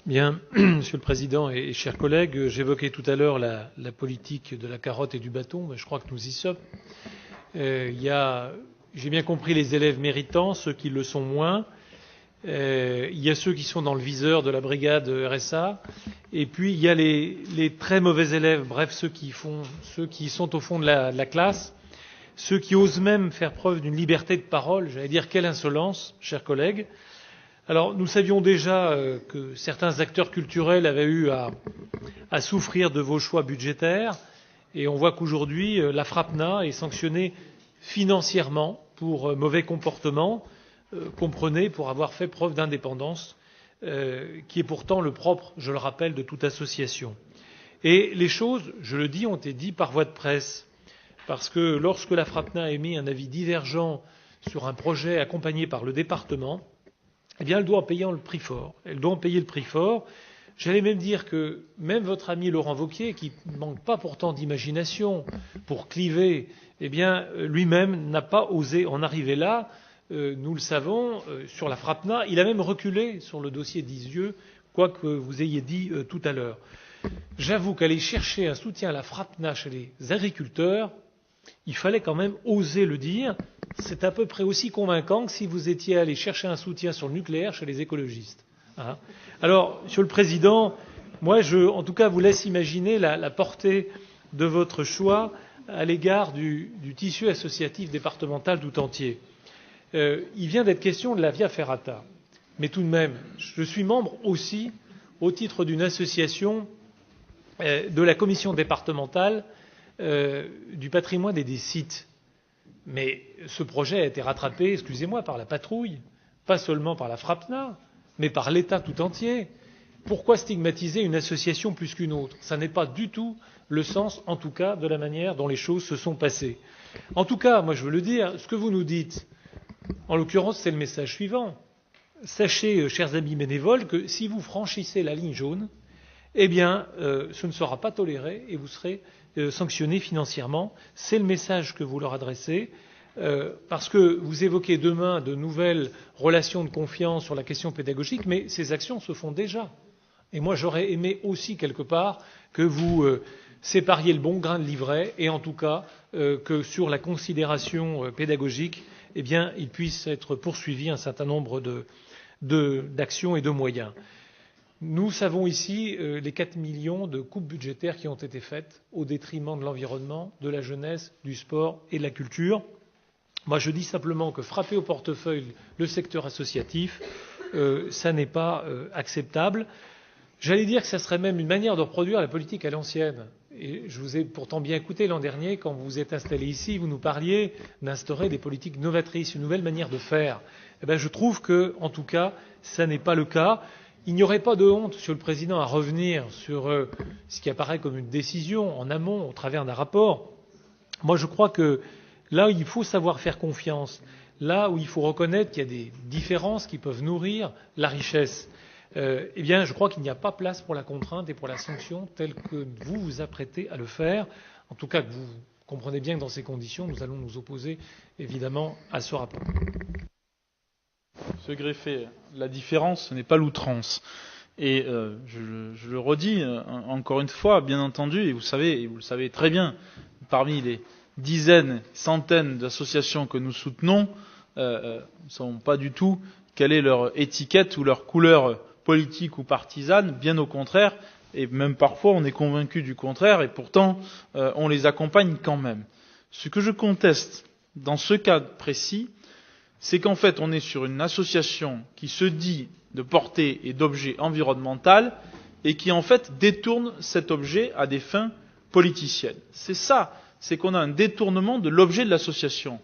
Bien, Monsieur le Président et chers collègues, j'évoquais tout à l'heure la politique de la carotte et du bâton, mais je crois que nous y sommes. J'ai bien compris les élèves méritants, ceux qui le sont moins. Il y a ceux qui sont dans le viseur de la brigade RSA, et puis il y a les très mauvais élèves, bref, ceux qui sont au fond de la classe, ceux qui osent même faire preuve d'une liberté de parole. J'allais dire quelle insolence, chers collègues. Alors, nous savions déjà que certains acteurs culturels avaient eu à souffrir de vos choix budgétaires, et on voit qu'aujourd'hui, la FRAPNA est sanctionnée financièrement pour mauvais comportement, comprenez, pour avoir fait preuve d'indépendance, qui est pourtant le propre, je le rappelle, de toute association. Et les choses, je le dis, ont été dites par voie de presse, parce que lorsque la FRAPNA a émis un avis divergent sur un projet accompagné par le département, eh bien, elle doit en payer le prix fort. Elle doit en payer le prix fort. J'allais même dire que même votre ami Laurent Wauquiez, qui ne manque pas pourtant d'imagination pour cliver, eh bien, lui-même n'a pas osé en arriver là. Nous le savons, sur la FRAPNA. Il a même reculé sur le dossier d'Isieux, quoi que vous ayez dit tout à l'heure. J'avoue qu'aller chercher un soutien à la FRAPNA chez les agriculteurs, il fallait quand même oser le dire. C'est à peu près aussi convaincant que si vous étiez allé chercher un soutien sur le nucléaire chez les écologistes. Alors, Monsieur le Président, moi, en tout cas, vous laisse imaginer la portée de votre choix à l'égard du tissu associatif départemental tout entier. Il vient d'être question de la Via Ferrata, mais tout de même, je suis membre aussi, au titre d'une association, de la commission départementale du patrimoine et des sites. Mais ce projet a été rattrapé, excusez-moi, par la patrouille, pas seulement par la FRAPNA, mais par l'État tout entier. Pourquoi stigmatiser une association plus qu'une autre? Ça n'est pas du tout le sens, en tout cas, de la manière dont les choses se sont passées. En tout cas, moi je veux le dire, ce que vous nous dites, en l'occurrence, c'est le message suivant. Sachez, chers amis bénévoles, que si vous franchissez la ligne jaune, eh bien, ce ne sera pas toléré et vous serez sanctionnés financièrement. C'est le message que vous leur adressez, parce que vous évoquez demain de nouvelles relations de confiance sur la question pédagogique, mais ces actions se font déjà. Et moi, j'aurais aimé aussi, quelque part, que vous sépariez le bon grain de l'ivraie, et en tout cas, que sur la considération pédagogique, eh bien, il puisse être poursuivi un certain nombre d'actions et de moyens. Nous savons ici les 4 millions de coupes budgétaires qui ont été faites au détriment de l'environnement, de la jeunesse, du sport et de la culture. Moi, je dis simplement que frapper au portefeuille le secteur associatif, ça n'est pas acceptable. J'allais dire que ça serait même une manière de reproduire la politique à l'ancienne. Et je vous ai pourtant bien écouté l'an dernier, quand vous vous êtes installé ici, vous nous parliez d'instaurer des politiques novatrices, une nouvelle manière de faire. Eh bien, je trouve que, en tout cas, ça n'est pas le cas. Il n'y aurait pas de honte, Monsieur le Président, à revenir sur ce qui apparaît comme une décision en amont, au travers d'un rapport. Moi, je crois que là où il faut savoir faire confiance, là où il faut reconnaître qu'il y a des différences qui peuvent nourrir la richesse, eh bien, je crois qu'il n'y a pas place pour la contrainte et pour la sanction telle que vous vous apprêtez à le faire. En tout cas, que vous comprenez bien que dans ces conditions, nous allons nous opposer évidemment à ce rapport. Monsieur Greffet, la différence, ce n'est pas l'outrance. Et je le redis encore une fois, bien entendu, et vous le savez très bien, parmi les dizaines, centaines d'associations que nous soutenons, ne savons pas du tout quelle est leur étiquette ou leur couleur politique ou partisane, bien au contraire, et même parfois on est convaincu du contraire, et pourtant on les accompagne quand même. Ce que je conteste dans ce cas précis, c'est qu'en fait on est sur une association qui se dit de portée et d'objet environnemental et qui en fait détourne cet objet à des fins politiciennes. C'est ça, c'est qu'on a un détournement de l'objet de l'association.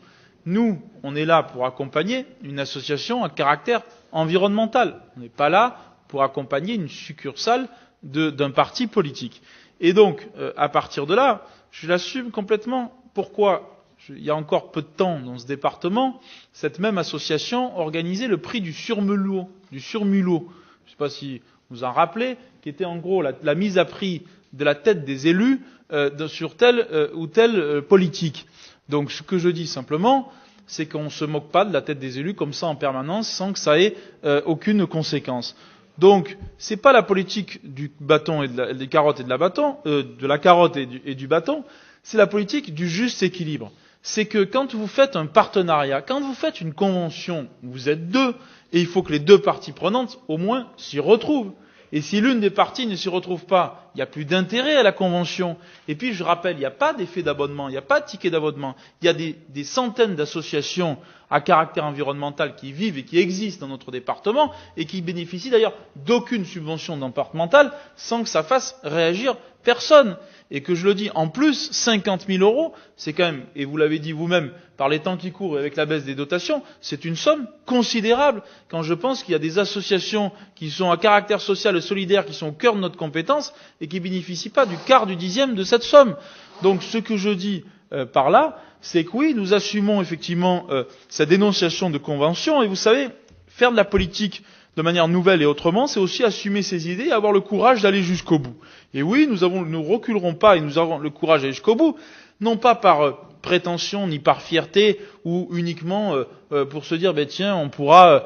Nous, on est là pour accompagner une association à caractère environnemental. On n'est pas là pour accompagner une succursale d'un parti politique. Et donc, à partir de là, je l'assume complètement. Pourquoi? Il y a encore peu de temps dans ce département, cette même association organisait le prix du surmulot. Je ne sais pas si vous en rappelez, qui était en gros la mise à prix de la tête des élus sur telle ou telle politique. Donc ce que je dis simplement, c'est qu'on ne se moque pas de la tête des élus comme ça en permanence sans que ça ait aucune conséquence. Donc, c'est pas la politique du bâton et des carottes et de la carotte et du bâton, c'est la politique du juste équilibre. C'est que quand vous faites un partenariat, quand vous faites une convention, vous êtes deux, et il faut que les deux parties prenantes, au moins, s'y retrouvent. Et si l'une des parties ne s'y retrouve pas, il n'y a plus d'intérêt à la convention. Et puis, je rappelle, il n'y a pas d'effet d'abonnement, il n'y a pas de ticket d'abonnement. Il y a des centaines d'associations à caractère environnemental qui vivent et qui existent dans notre département et qui bénéficient d'ailleurs d'aucune subvention départementale sans que ça fasse réagir personne. Et que je le dis, en plus, 50 000 €, c'est quand même, et vous l'avez dit vous-même, par les temps qui courent et avec la baisse des dotations, c'est une somme considérable. Quand je pense qu'il y a des associations qui sont à caractère social et solidaire, qui sont au cœur de notre compétence, et qui bénéficient pas du quart du dixième de cette somme. Donc ce que je dis par là, c'est que oui, nous assumons effectivement cette dénonciation de convention, et vous savez, faire de la politique de manière nouvelle et autrement, c'est aussi assumer ses idées et avoir le courage d'aller jusqu'au bout. Et oui, nous reculerons pas et nous avons le courage d'aller jusqu'au bout, non pas par prétention ni par fierté ou uniquement pour se dire tiens, on pourra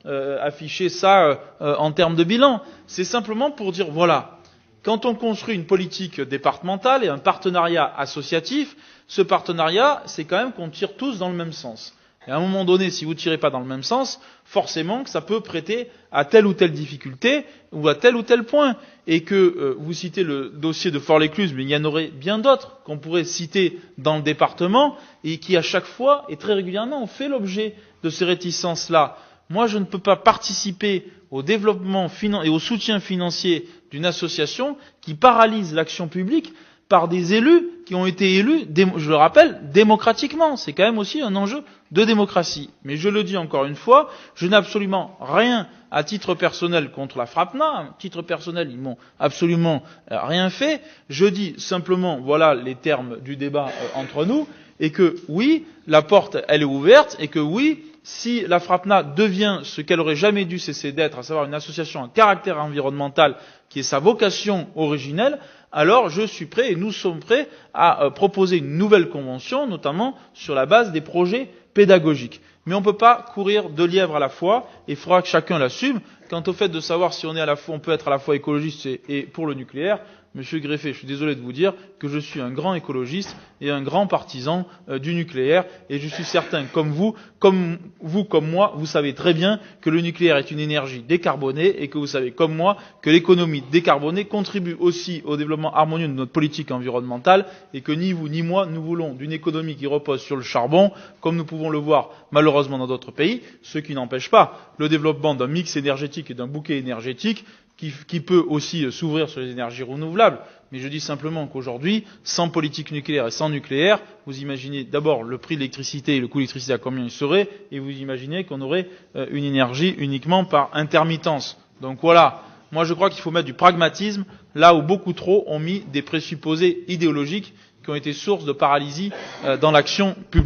afficher ça en termes de bilan. C'est simplement pour dire voilà, quand on construit une politique départementale et un partenariat associatif, ce partenariat, c'est quand même qu'on tire tous dans le même sens. Et à un moment donné, si vous ne tirez pas dans le même sens, forcément que ça peut prêter à telle ou telle difficulté ou à tel ou tel point. Et que vous citez le dossier de Fort-l'Écluse, mais il y en aurait bien d'autres qu'on pourrait citer dans le département et qui à chaque fois et très régulièrement ont fait l'objet de ces réticences-là. Moi, je ne peux pas participer au développement et au soutien financier d'une association qui paralyse l'action publique par des élus qui ont été élus, je le rappelle, démocratiquement. C'est quand même aussi un enjeu de démocratie. Mais je le dis encore une fois, je n'ai absolument rien à titre personnel contre la FRAPNA. À titre personnel, ils m'ont absolument rien fait. Je dis simplement, voilà les termes du débat entre nous, et que oui, la porte, elle est ouverte, et que oui, si la FRAPNA devient ce qu'elle aurait jamais dû cesser d'être, à savoir une association à caractère environnemental, qui est sa vocation originelle, alors je suis prêt et nous sommes prêts à proposer une nouvelle convention, notamment sur la base des projets pédagogiques. Mais on ne peut pas courir deux lièvres à la fois, et il faudra que chacun l'assume. Quant au fait de savoir si on peut être à la fois écologiste et pour le nucléaire, Monsieur Greffet, je suis désolé de vous dire que je suis un grand écologiste et un grand partisan du nucléaire, et je suis certain, comme moi, vous savez très bien que le nucléaire est une énergie décarbonée, et que vous savez comme moi que l'économie décarbonée contribue aussi au développement harmonieux de notre politique environnementale, et que ni vous ni moi nous voulons d'une économie qui repose sur le charbon, comme nous pouvons le voir malheureusement dans d'autres pays, ce qui n'empêche pas le développement d'un mix énergétique et d'un bouquet énergétique qui peut aussi s'ouvrir sur les énergies renouvelables. Mais je dis simplement qu'aujourd'hui, sans politique nucléaire et sans nucléaire, vous imaginez d'abord le prix de l'électricité et le coût de l'électricité à combien il serait, et vous imaginez qu'on aurait une énergie uniquement par intermittence. Donc voilà, moi je crois qu'il faut mettre du pragmatisme là où beaucoup trop ont mis des présupposés idéologiques qui ont été source de paralysie dans l'action publique.